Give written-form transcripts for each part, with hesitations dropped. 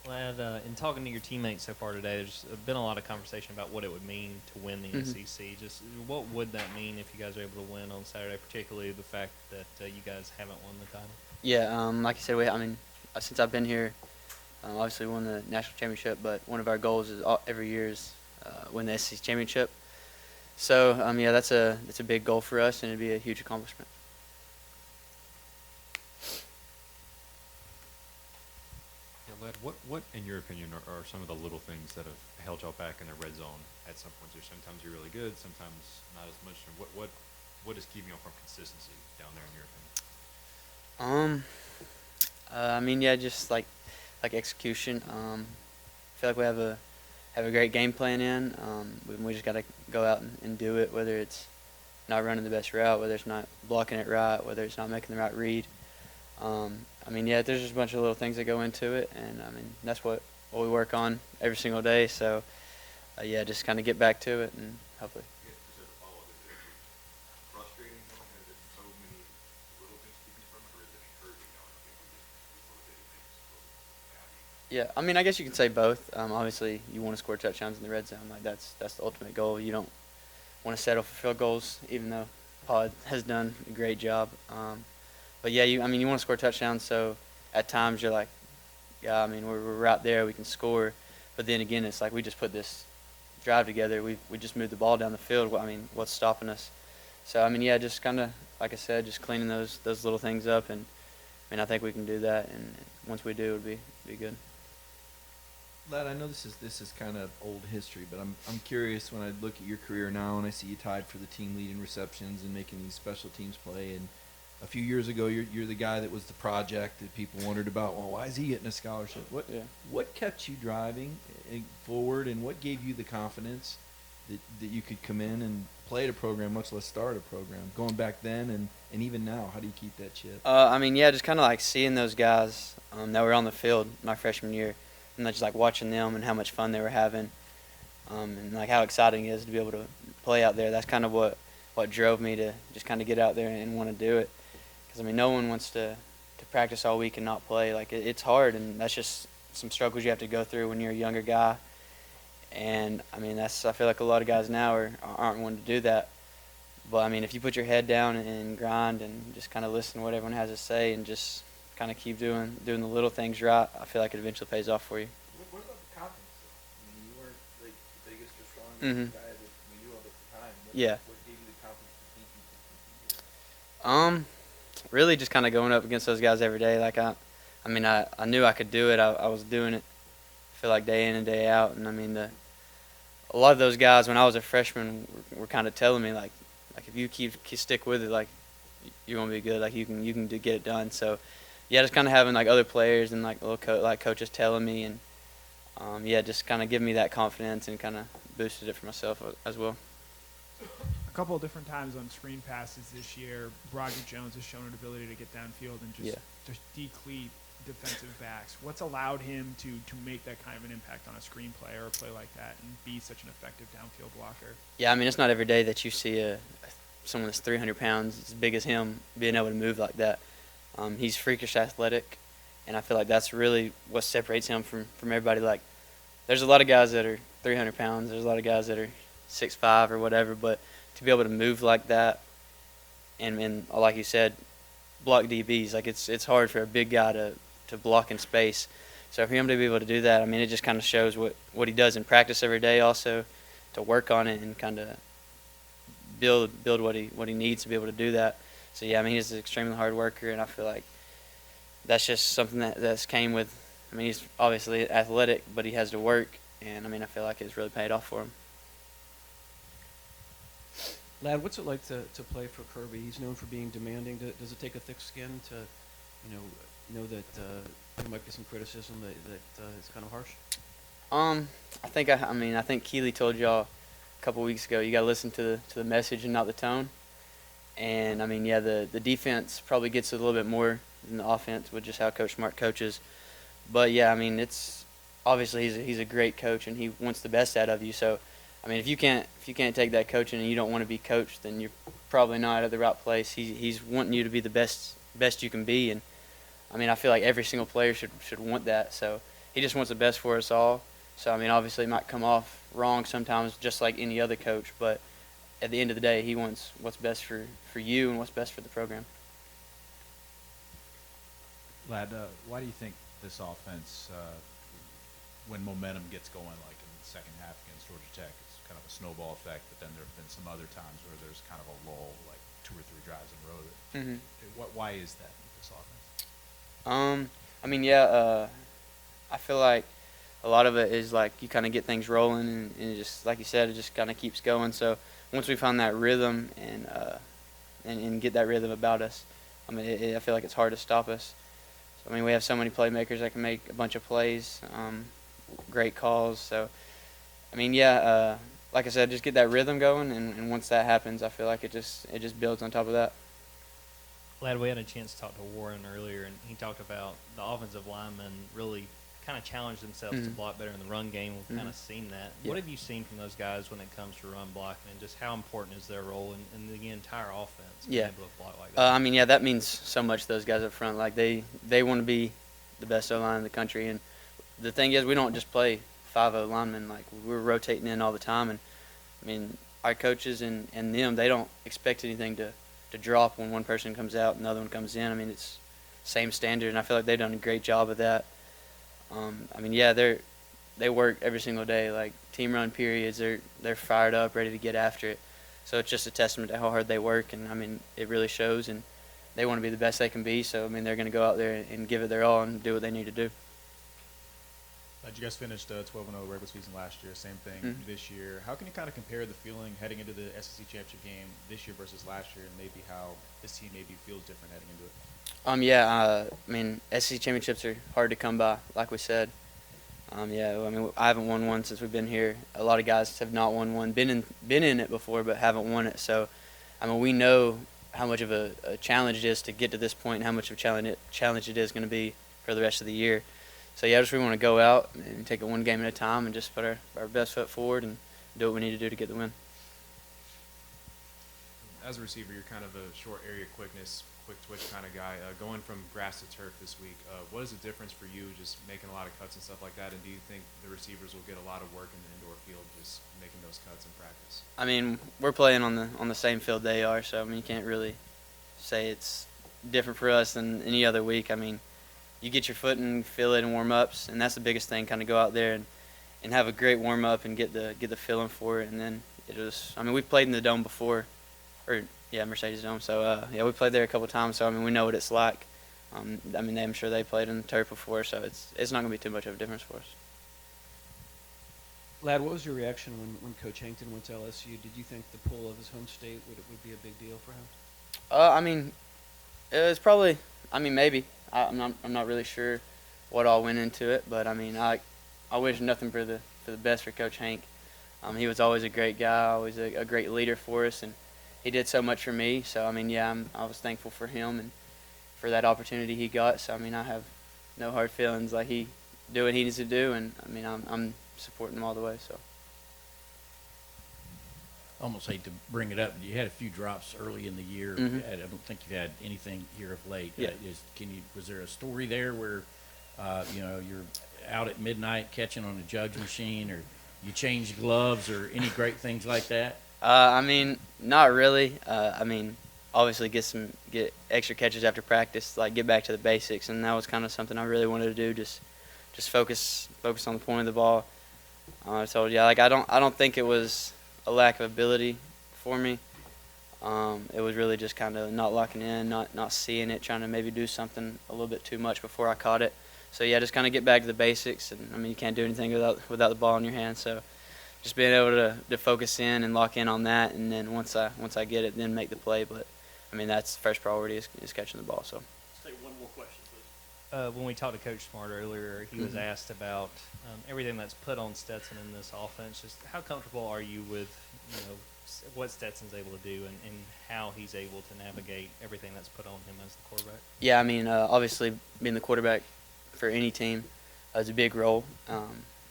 Glad, in talking to your teammates so far today, there's been a lot of conversation about what it would mean to win the Hmm. SEC. Just what would that mean if you guys are able to win on Saturday, particularly the fact that you guys haven't won the title? Yeah, like you said, since I've been here, obviously we won the national championship, but one of our goals is every year is win the SEC championship. So, yeah, that's a big goal for us, and it'd be a huge accomplishment. Yeah, Led, what in your opinion, are some of the little things that have held y'all back in the red zone at some points? Or sometimes you're really good, sometimes not as much. And what is keeping y'all from consistency down there in your opinion? Um, yeah, just like execution. I feel like we have a great game plan in. We just got to go out and do it, whether it's not running the best route, whether it's not blocking it right, whether it's not making the right read. Yeah, there's just a bunch of little things that go into it, and that's what we work on every single day. So, yeah, just kind of get back to it, and hopefully. Yeah, just as a follow-up, is it frustrating knowing that there's so many little things keep you from it, or is it encouraging knowing okay, we just did these little bitty things? Yeah, I guess you can say both. Obviously, you want to score touchdowns in the red zone. Like that's the ultimate goal. You don't want to settle for field goals, even though Pod has done a great job. But yeah, you want to score touchdowns. So at times you're like, yeah, we're right there. We can score. But then again, it's like we just put this drive together. We just moved the ball down the field. What's stopping us? So yeah, just kind of like I said, just cleaning those little things up, and I think we can do that. And once we do, it'll be good. Lad, I know this is kind of old history, but I'm curious when I look at your career now and I see you tied for the team lead in receptions and making these special teams play. And a few years ago, you're the guy that was the project that people wondered about. Well, why is he getting a scholarship? What kept you driving forward, and what gave you the confidence that you could come in and play at a program, much less start a program? Going back then and even now, how do you keep that chip? Yeah, just kind of like seeing those guys that were on the field my freshman year, and just like watching them and how much fun they were having, and like how exciting it is to be able to play out there. That's kind of what drove me to just kind of get out there and want to do it. Because no one wants to practice all week and not play. Like it's hard, and that's just some struggles you have to go through when you're a younger guy. And I feel like a lot of guys now aren't wanting to do that. But if you put your head down and grind and just kind of listen to what everyone has to say and just kind of keep doing the little things right, I feel like it eventually pays off for you. What about the confidence, though? You weren't like the biggest or strongest Mhm. guy that we knew of at the time. Yeah. What gave you the confidence to think you could compete? Really just kind of going up against those guys every day. Like I knew I could do it. I was doing it. I feel like day in and day out. And a lot of those guys when I was a freshman were kind of telling me like if you keep stick with it, like you're gonna be good. Like you can get it done. So yeah, just kind of having like other players and like like coaches telling me, and yeah, just kind of giving me that confidence and kind of boosted it for myself as well. A couple of different times on screen passes this year, Broderick Jones has shown an ability to get downfield and just decleat defensive backs. What's allowed him to make that kind of an impact on a screen play or a play like that and be such an effective downfield blocker? Yeah, it's not every day that you see someone that's 300 pounds, as big as him, being able to move like that. He's freakish athletic, and I feel like that's really what separates him from everybody. Like, there's a lot of guys that are 300 pounds. There's a lot of guys that are 6'5" or whatever, but to be able to move like that and like you said, block DBs, like it's hard for a big guy to block in space. So for him to be able to do that, it just kind of shows what he does in practice every day also, to work on it and kind of build what he needs to be able to do that. So yeah, he's an extremely hard worker, and I feel like that's just something that's came with. He's obviously athletic, but he has to work, and I feel like it's really paid off for him. Lad, what's it like to play for Kirby? He's known for being demanding. Does it take a thick skin to, know that there might be some criticism that it's kind of harsh? I think Keely told y'all a couple weeks ago. You got to listen to the message and not the tone. And yeah, the defense probably gets a little bit more than the offense with just how Coach Smart coaches. But yeah, it's obviously he's a great coach and he wants the best out of you. So if you can't take that coaching and you don't want to be coached, then you're probably not at the right place. He's wanting you to be the best you can be, and I feel like every single player should want that. So he just wants the best for us all. So, I mean, obviously it might come off wrong sometimes, just like any other coach, but at the end of the day, he wants what's best for you and what's best for the program. Lad, why do you think this offense, when momentum gets going, like in the second half against Georgia Tech, it's kind of a snowball effect, but then there have been some other times where there's kind of a lull, like 2 or 3 drives in a row. Why is that with this offense? I mean, yeah, I feel like a lot of it is like you kind of get things rolling, and it just, like you said, it just kind of keeps going. So once we find that rhythm and get that rhythm about us, I mean, I feel like it's hard to stop us. So, I mean, we have so many playmakers that can make a bunch of plays, great calls. So, I mean, yeah, like I said, just get that rhythm going, and once that happens, I feel like it just builds on top of that. Glad we had a chance to talk to Warren earlier, and he talked about the offensive linemen really kind of challenged themselves to block better in the run game. We've kind of seen that. Yeah. What have you seen from those guys when it comes to run blocking, and just how important is their role in the entire offense? Being Yeah. able to block like that? I mean, yeah, that means so much to those guys up front. Like, they want to be the best O-line in the country. And the thing is, we don't just play 5-0 linemen. Like, we're rotating in all the time. And, I mean, our coaches and them, they don't expect anything to drop when one person comes out and the other one comes in. I mean, it's same standard, and I feel like they've done a great job of that. I mean, yeah, they work every single day. Like, team run periods, they're fired up, ready to get after it. So it's just a testament to how hard they work, and I mean, it really shows. And they want to be the best they can be. So I mean, they're going to go out there and give it their all and do what they need to do. You guys finished 12-0 regular season last year. Same thing this year. How can you kind of compare the feeling heading into the SEC championship game this year versus last year, and maybe how this team maybe feels different heading into it? Yeah, I mean, SEC championships are hard to come by, like we said. Yeah, I mean, I haven't won one since we've been here. A lot of guys have not won one, been in it before, but haven't won it. So, I mean, we know how much of a challenge it is to get to this point, and how much of a challenge it is going to be for the rest of the year. So, yeah, I just really want to go out and take it one game at a time and just put our best foot forward and do what we need to do to get the win. As a receiver, you're kind of a short area quickness, quick twitch kind of guy. Going from grass to turf this week, what is the difference for you just making a lot of cuts and stuff like that? And do you think the receivers will get a lot of work in the indoor field just making those cuts in practice? I mean, we're playing on the same field they are, so I mean, you can't really say it's different for us than any other week. I mean, you get your foot and feel it in warm-ups, and that's the biggest thing, kind of go out there and have a great warm-up and get the feeling for it. And then I mean, we've played in the Dome before, Mercedes Dome. So, yeah, we played there a couple of times, so I mean, we know what it's like. I mean, I'm sure they played in the turf before, so it's not going to be too much of a difference for us. Lad, what was your reaction when Coach Hankton went to LSU? Did you think the pull of his home state would be a big deal for him? I mean, it was probably. I mean, maybe. I'm not really sure what all went into it, but I mean, I wish nothing for the best for Coach Hank. He was always a great guy, always a great leader for us, and he did so much for me. So I mean, yeah, I was thankful for him and for that opportunity he got. So I mean, I have no hard feelings. Like, he do what he needs to do, and I mean, I'm supporting him all the way. So. Almost hate to bring it up, but you had a few drops early in the year. I don't think you've had anything here of late. Yeah. Was there a story there where, you're out at midnight catching on a judge machine, or you changed gloves, or any great things like that? I mean, not really. I mean, obviously get extra catches after practice, like get back to the basics, and that was kind of something I really wanted to do. Just focus on the point of the ball. So yeah, like I don't think it was a lack of ability for me. It was really just kind of not locking in, not seeing it, trying to maybe do something a little bit too much before I caught it. So yeah, just kind of get back to the basics, and I mean, you can't do anything without the ball in your hand. So just being able to focus in and lock in on that, and then once I get it, then make the play. But I mean, that's first priority is catching the ball. So. Let's take one more question, please. When we talked to Coach Smart earlier, he was asked about everything that's put on Stetson in this offense. Just how comfortable are you with, what Stetson's able to do and how he's able to navigate everything that's put on him as the quarterback? Yeah, I mean, obviously being the quarterback for any team is a big role.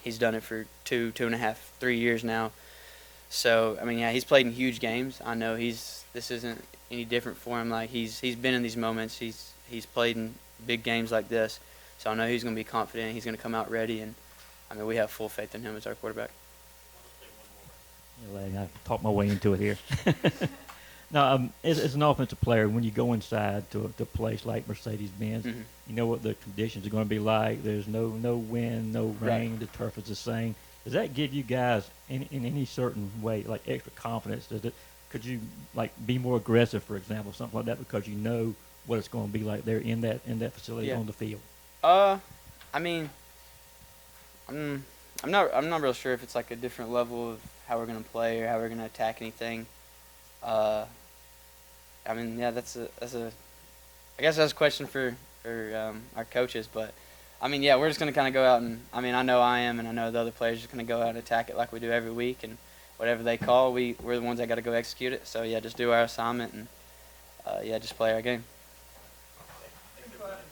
He's done it for 2.5, 3 years now. So, I mean, yeah, he's played in huge games. I know this isn't any different for him. Like, he's been in these moments. He's played in big games like this. So I know he's going to be confident. He's going to come out ready, and I mean we have full faith in him as our quarterback. I talked my way into it here. Now, as an offensive player, when you go inside to a place like Mercedes-Benz, Mhm. you know what the conditions are going to be like. There's no wind, no rain. Right. The turf is the same. Does that give you guys in any certain way like extra confidence? Could you like be more aggressive, for example, something like that, because you know what it's going to be like there in that facility on the field? I mean, I'm not real sure if it's like a different level of how we're gonna play or how we're gonna attack anything. I mean, yeah, I guess that's a question for our coaches, but I mean, yeah, we're just gonna kind of go out and I mean, I know I am, and I know the other players are just gonna go out and attack it like we do every week, and whatever they call, we're the ones that got to go execute it. So yeah, just do our assignment and yeah, just play our game.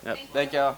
Yep. Thank y'all.